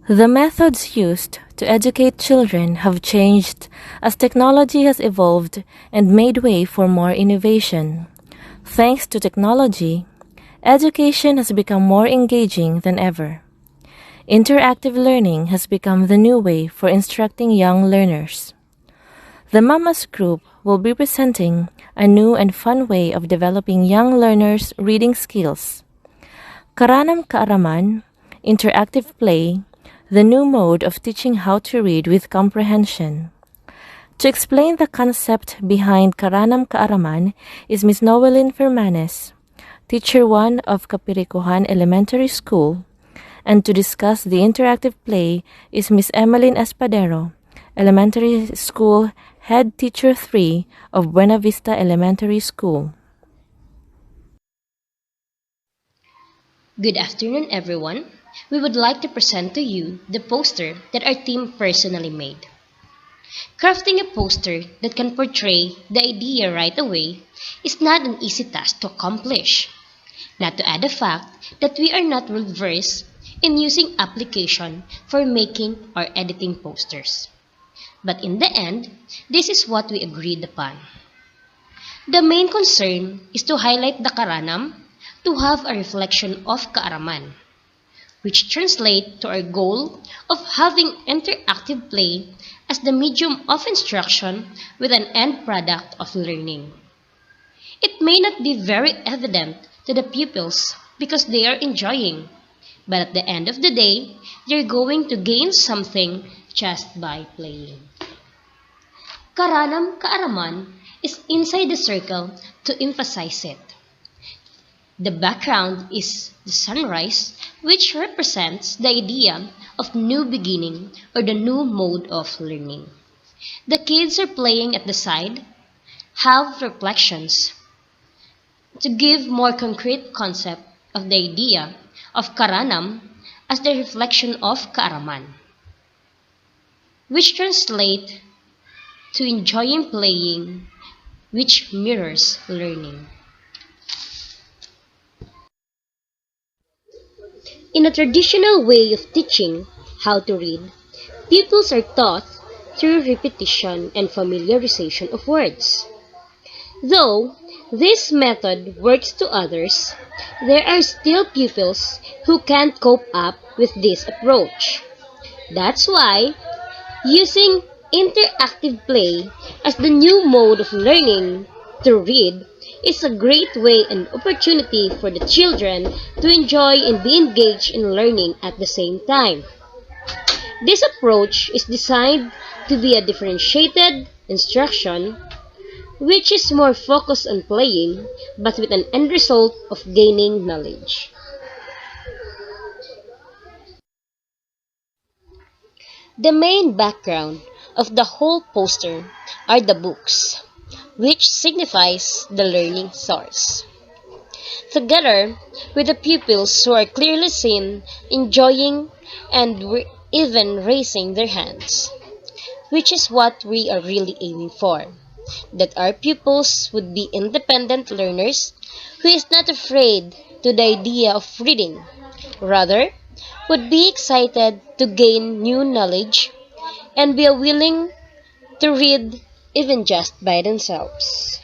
The methods used to educate children have changed as technology has evolved and made way for more innovation. Thanks to technology, education has become more engaging than ever. Interactive learning has become the new way for instructing young learners. The Mam As group will be presenting a new and fun way of developing young learners' reading skills. Karanam Kaaraman, interactive play, the new mode of teaching how to read with comprehension. To explain the concept behind Karanam Kaaraman is Ms. Noelyn Fermanes, Teacher 1 of Kapirikuhan Elementary School, and to discuss the interactive play is Ms. Emeline Espadero, Elementary School Head Teacher 3 of Buena Vista Elementary School. Good afternoon, everyone. We would like to present to you the poster that our team personally made. Crafting a poster that can portray the idea right away is not an easy task to accomplish. Not to add the fact that we are not well-versed in using application for making or editing posters. But in the end, this is what we agreed upon. The main concern is to highlight the karanam to have a reflection of kaaraman, which translate to our goal of having interactive play as the medium of instruction with an end product of learning. It may not be very evident to the pupils because they are enjoying, but at the end of the day, they're going to gain something just by playing. Karanam Kaaraman is inside the circle to emphasize it. The background is the sunrise, which represents the idea of new beginning or the new mode of learning. The kids are playing at the side, have reflections to give more concrete concept of the idea of karanam as the reflection of kaaraman, which translate to enjoying playing, which mirrors learning. In a traditional way of teaching how to read, pupils are taught through repetition and familiarization of words. Though this method works to others, there are still pupils who can't cope up with this approach. That's why using interactive play as the new mode of learning to read is a great way and opportunity for the children to enjoy and be engaged in learning at the same time. This approach is designed to be a differentiated instruction which is more focused on playing but with an end result of gaining knowledge. The main background of the whole poster are the books, which signifies the learning source, together with the pupils who are clearly seen enjoying and even raising their hands, which is what we are really aiming for, that our pupils would be independent learners who is not afraid to the idea of reading, rather would be excited to gain new knowledge and be willing to read even just by themselves.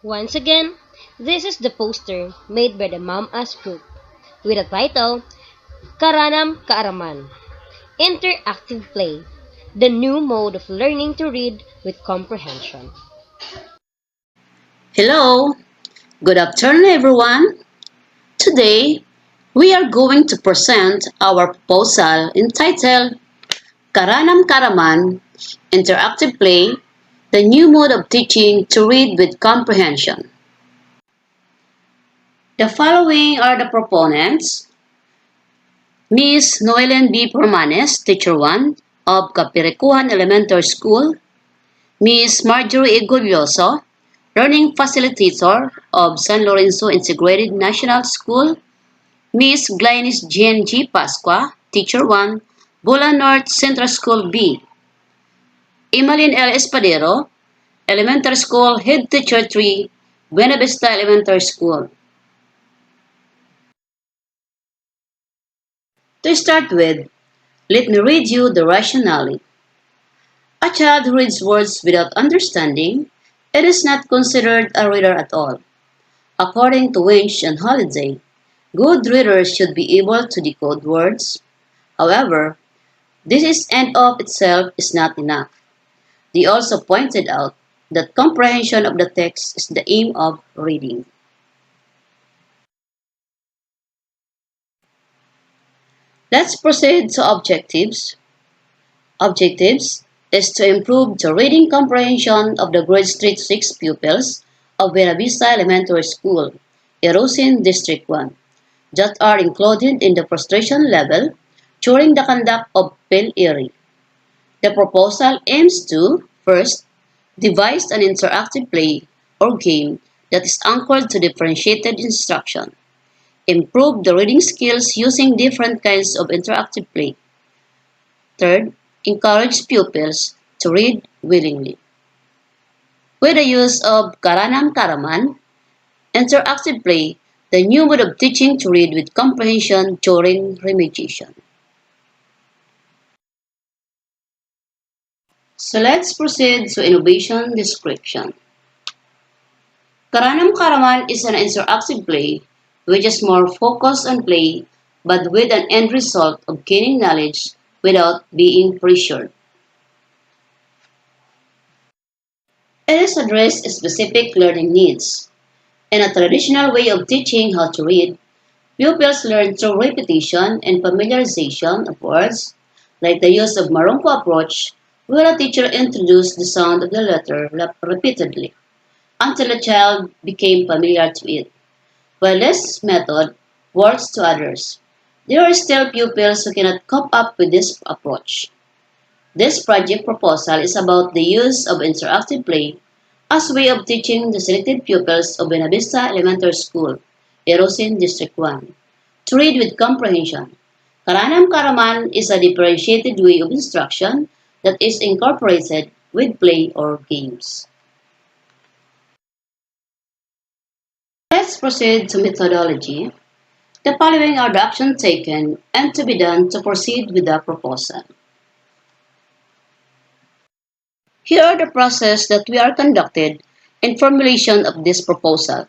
Once again, this is the poster made by the Mam As group with the title Karanam Kaaraman, Interactive Play, the new mode of learning to read with comprehension. Hello, good afternoon everyone. Today, we are going to present our proposal entitled Karanam Kaaraman, Interactive Play, the new mode of teaching to read with comprehension. The following are the proponents: Ms. Noelyn B. Fermanes, Teacher 1 of Kapirikuhan Elementary School; Ms. Marjorie Igulioso, Learning Facilitator of San Lorenzo Integrated National School; Ms. Glynis Jean G. Pasqua, Teacher 1, Bula North Central School B; Emeline L. Espadero, Elementary School Head Teacher 3, Buena Vista Elementary School. To start with, let me read you the rationale. A child who reads words without understanding, it is not considered a reader at all. According to Winch and Holiday, good readers should be able to decode words. However, this end of itself is not enough. They also pointed out that comprehension of the text is the aim of reading. Let's proceed to objectives. Objectives is to improve the reading comprehension of the grades 3 to 6 pupils of Buena Vista Elementary School, Erosin District 1, that are included in the frustration level during the conduct of PIL-ERI. The proposal aims to, first, devise an interactive play or game that is anchored to differentiated instruction. Improve the reading skills using different kinds of interactive play. Third, encourage pupils to read willingly. With the use of Karanam-Karaman, interactive play, the new mode of teaching to read with comprehension during remediation. So let's proceed to innovation description. Karanam-Karaman is an interactive play which is more focused on play but with an end result of gaining knowledge without being pressured. It is addressed specific learning needs. In a traditional way of teaching how to read, pupils learn through repetition and familiarization of words, like the use of Marongko approach, where a teacher introduced the sound of the letter repeatedly until a child became familiar to it. While this method works to others, there are still pupils who cannot cope up with this approach. This project proposal is about the use of interactive play as a way of teaching the selected pupils of Buena Vista Elementary School, Erosin District 1, to read with comprehension. Karanam-Karaman is a differentiated way of instruction that is incorporated with play or games. Let's proceed to methodology. The following are the actions taken and to be done to proceed with the proposal. Here are the process that we are conducted in formulation of this proposal.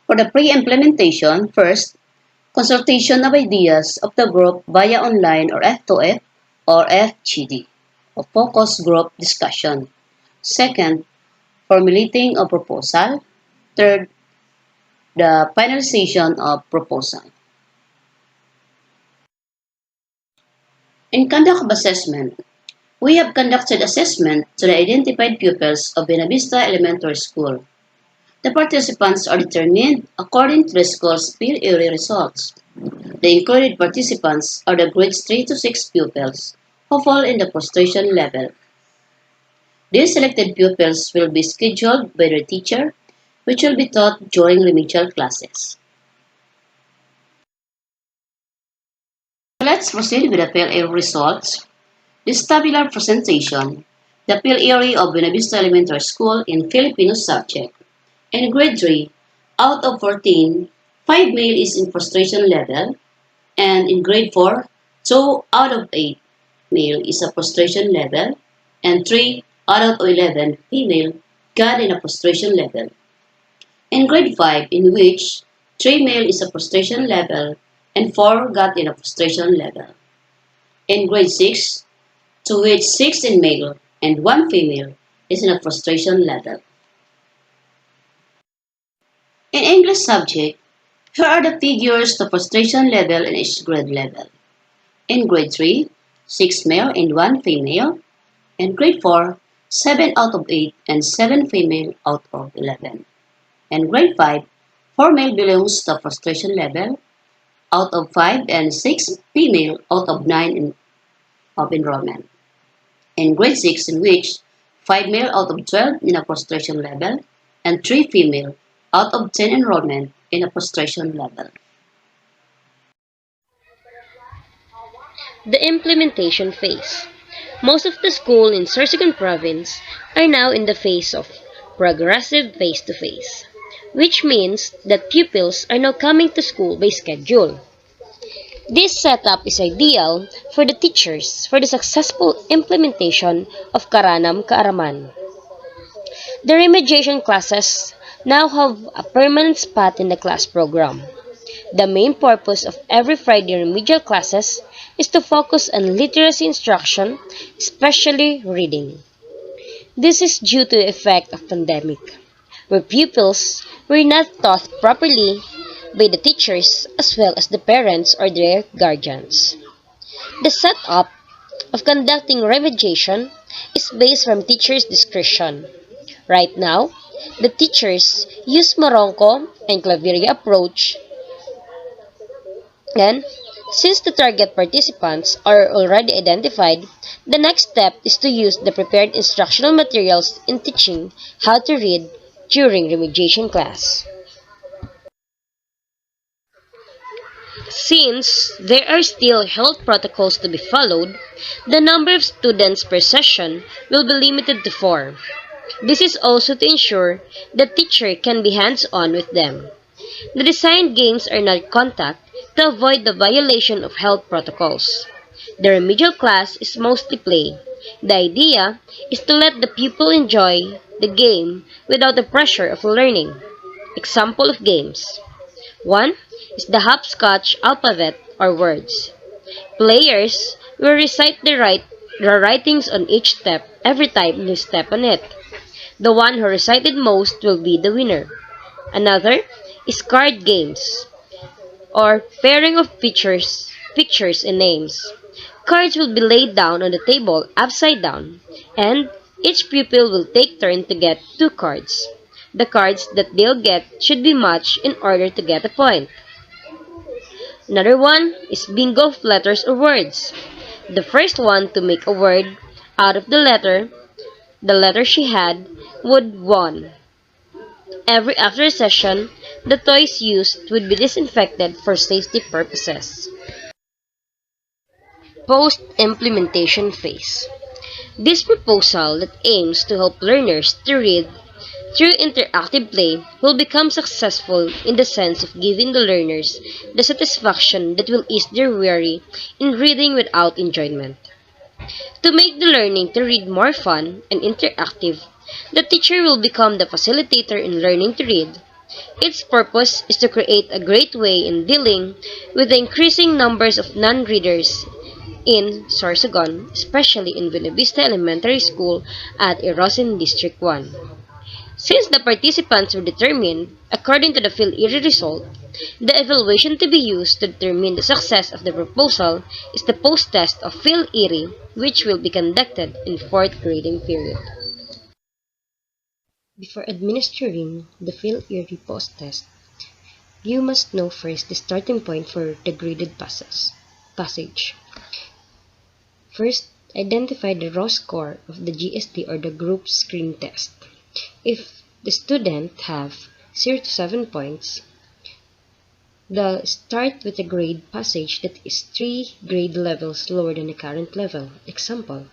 For the pre-implementation, first, consultation of ideas of the group via online or F2F or FGD, or focus group discussion. Second, formulating a proposal. Third, the finalization of proposal. In conduct of assessment, we have conducted assessment to the identified pupils of Buena Vista Elementary School. The participants are determined according to the school's PIL-ERI results. The included participants are the grades 3 to 6 pupils who fall in the frustration level. These selected pupils will be scheduled by their teacher, which will be taught during remedial classes. Let's proceed with the PIL-ERI results. This tabular presentation, the PIL-ERI of Buena Vista Elementary School in Filipino subject. In grade 3, out of 14, 5 male is in frustration level, and in grade 4, 2 out of 8 male is a frustration level, and 3 out of 11 female got in a frustration level. In grade 5, in which 3 male is a frustration level and 4 got in a frustration level. In grade 6, to which 6 in male and 1 female is in a frustration level. In English subject, here are the figures to frustration level in each grade level. In grade 3, 6 male and 1 female. In grade 4, 7 out of 8 and 7 female out of 11. In grade 5, 4 male belongs to frustration level out of 5 and 6 female out of 9 of enrollment. In grade 6, in which 5 male out of 12 in a frustration level and 3 female out of 10 enrollment in a frustration level. The implementation phase. Most of the schools in Sorsogon province are now in the phase of progressive face-to-face, which means that pupils are now coming to school by schedule. This setup is ideal for the teachers for the successful implementation of Karanam Kaaraman. The remediation classes now have a permanent spot in the class program. The main purpose of every Friday remedial classes is to focus on literacy instruction, especially reading. This is due to the effect of pandemic, where pupils were not taught properly by the teachers as well as the parents or their guardians. The setup of conducting remediation is based from teachers' discretion. Right now, the teachers use Moronco and Claveria approach, and since the target participants are already identified, the next step is to use the prepared instructional materials in teaching how to read during remediation class. Since there are still health protocols to be followed, the number of students per session will be limited to 4. This is also to ensure the teacher can be hands-on with them. The designed games are not contact to avoid the violation of health protocols. The remedial class is mostly play. The idea is to let the pupil enjoy the game without the pressure of learning. Example of games. 1 is the hopscotch alphabet or words. Players will recite the writings on each step every time they step on it. The one who recited most will be the winner. Another is card games or pairing of pictures and names. Cards will be laid down on the table upside down, and each pupil will take turn to get 2 cards. The cards that they'll get should be matched in order to get a point. Another one is bingo of letters or words. The first one to make a word out of the letter she had, would won. Every after session, the toys used would be disinfected for safety purposes. Post-implementation phase. This proposal that aims to help learners to read through interactive play will become successful in the sense of giving the learners the satisfaction that will ease their worry in reading without enjoyment. To make the learning to read more fun and interactive, the teacher will become the facilitator in learning to read. Its purpose is to create a great way in dealing with the increasing numbers of non-readers in Sorsogon, especially in Buena Vista Elementary School at Erosin District 1. Since the participants were determined according to the PhilErie result, the evaluation to be used to determine the success of the proposal is the post-test of PhilErie, which will be conducted in 4th grading period. Before administering the PhilErie post-test, you must know first the starting point for the graded passage. First, identify the raw score of the GST or the group screen test. If the student have 0 to 7 points, they'll start with a grade passage that is 3 grade levels lower than the current level. Example,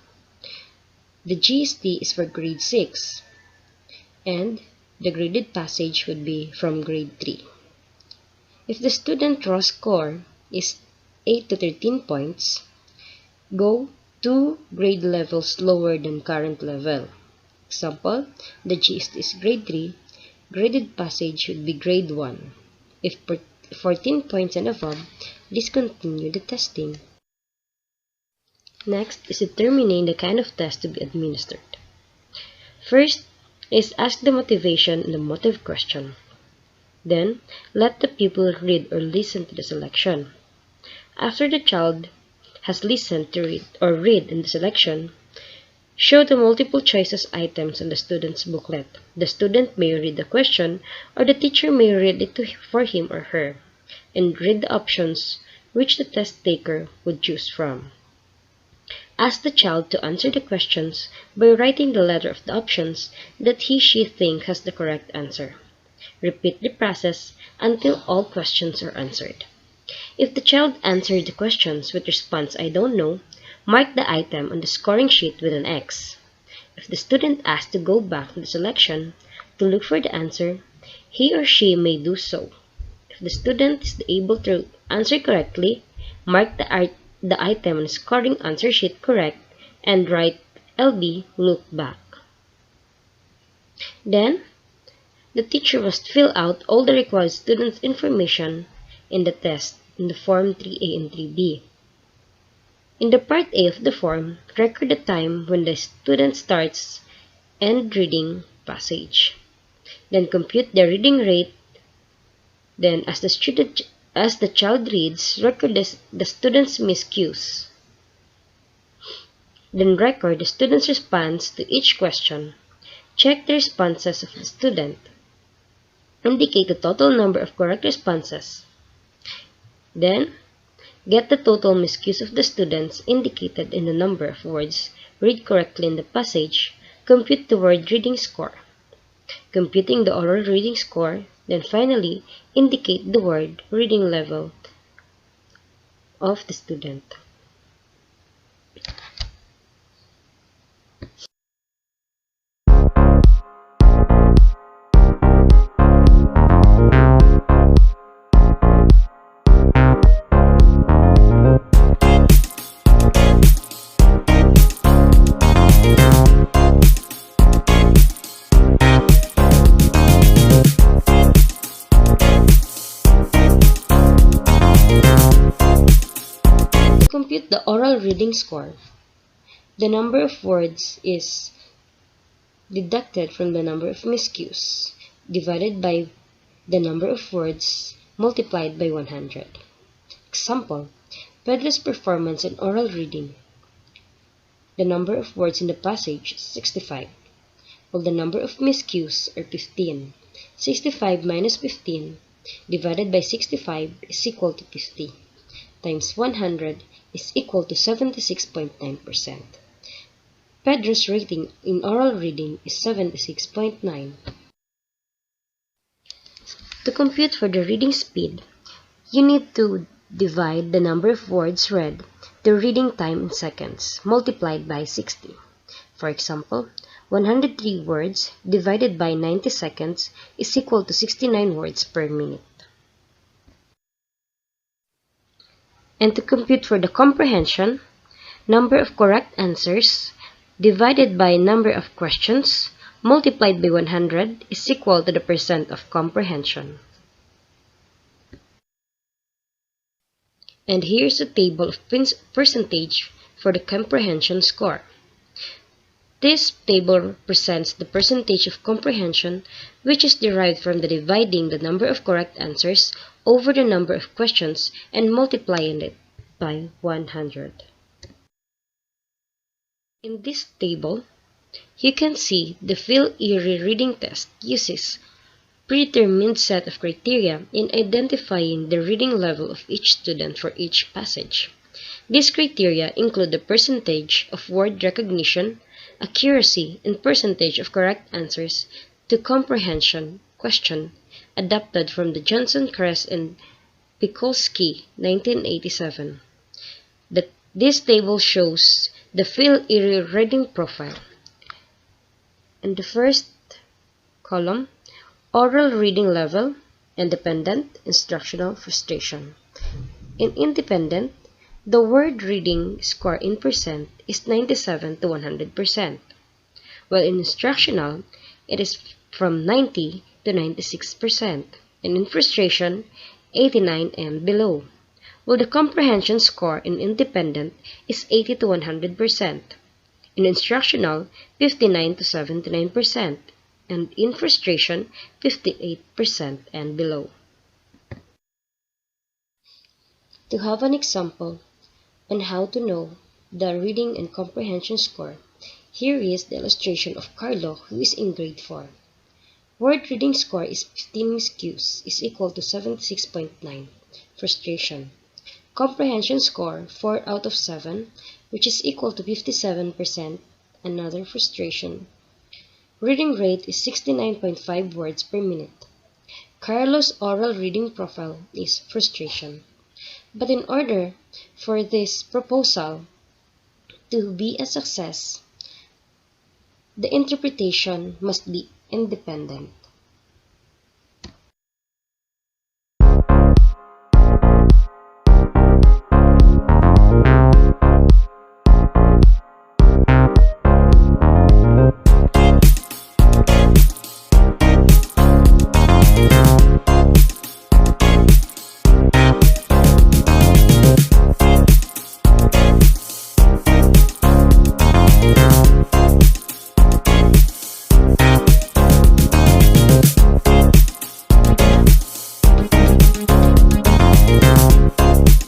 the GST is for grade 6, and the graded passage would be from grade 3. If the student raw score is 8 to 13 points, go 2 grade levels lower than current level. Example, the GST is grade 3, graded passage should be grade 1. If 14 points and above, discontinue the testing. Next is determining the kind of test to be administered. First is ask the motivation and the motive question. Then, let the pupil read or listen to the selection. After the child has listened to read in the selection, show the multiple choices items on the student's booklet. The student may read the question, or the teacher may read it for him or her, and read the options which the test taker would choose from. Ask the child to answer the questions by writing the letter of the options that he/she thinks has the correct answer. Repeat the process until all questions are answered. If the child answered the questions with response "I don't know," mark the item on the scoring sheet with an X. If the student asks to go back to the selection to look for the answer, he or she may do so. If the student is able to answer correctly, Mark the item on scoring answer sheet correct and write LB look back. Then, the teacher must fill out all the required students' information in the test in the form 3A and 3B. In the part A of the form, record the time when the student starts and reading passage. Then compute the reading rate. Then as the child reads, record the student's miscues. Then record the student's response to each question. Check the responses of the student. Indicate the total number of correct responses. Then, get the total miscues of the students indicated in the number of words read correctly in the passage. Compute the word reading score. Computing the oral reading score, then finally, indicate the word reading level of the student. Compute the oral reading score. The number of words is deducted from the number of miscues divided by the number of words multiplied by 100. Example, Pedro's performance in oral reading. The number of words in the passage is 65, while the number of miscues are 15. 65 minus 15 divided by 65 is equal to 50, times 100 is equal to 76.9%. Pedro's rating in oral reading is 76.9. To compute for the reading speed, you need to divide the number of words read to reading time in seconds multiplied by 60. For example, 103 words divided by 90 seconds is equal to 69 words per minute. And to compute for the comprehension, number of correct answers divided by number of questions multiplied by 100 is equal to the percent of comprehension. And here's a table of percentage for the comprehension score. This table represents the percentage of comprehension, which is derived from the dividing the number of correct answers over the number of questions and multiplying it by 100. In this table, you can see the Phil Erie reading test uses predetermined set of criteria in identifying the reading level of each student for each passage. These criteria include the percentage of word recognition, accuracy, and percentage of correct answers to comprehension question adapted from the Johnson, Kress, and Pikulski 1987. This table shows the Phil Erie reading profile. In the first column, oral reading level, independent, instructional, frustration. In independent, the word reading score in percent is 97 to 100%, while in instructional, it is from 90 to 96%, and in frustration, 89 and below, while the comprehension score in independent is 80 to 100%, in instructional, 59 to 79%, and in frustration, 58% and below. To have an example on how to know the reading and comprehension score, here is the illustration of Carlo, who is in grade 4. Word reading score is 15 miscues is equal to 76.9. Frustration. Comprehension score 4 out of 7, which is equal to 57%. Another frustration. Reading rate is 69.5 words per minute. Carlo's oral reading profile is frustration. But in order for this proposal to be a success, the interpretation must be independent.